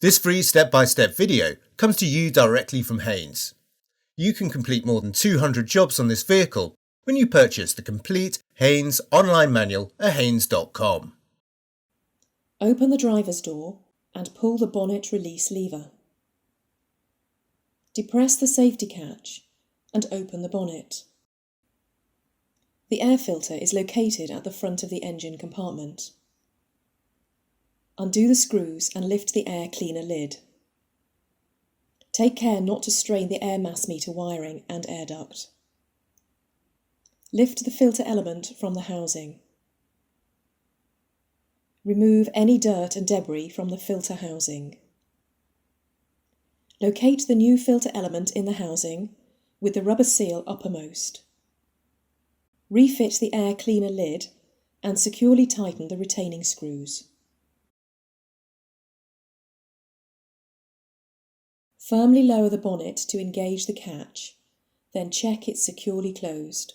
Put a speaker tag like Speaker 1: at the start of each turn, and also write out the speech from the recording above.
Speaker 1: This free step-by-step video comes to you directly from Haynes. You can complete more than 200 jobs on this vehicle when you purchase the complete Haynes online manual at haynes.com.
Speaker 2: Open the driver's door and pull the bonnet release lever. Depress the safety catch and open the bonnet. The air filter is located at the front of the engine compartment. Undo the screws and lift the air cleaner lid. Take care not to strain the air mass meter wiring and air duct. Lift the filter element from the housing. Remove any dirt and debris from the filter housing. Locate the new filter element in the housing with the rubber seal uppermost. Refit the air cleaner lid and securely tighten the retaining screws. Firmly lower the bonnet to engage the catch, then check it's securely closed.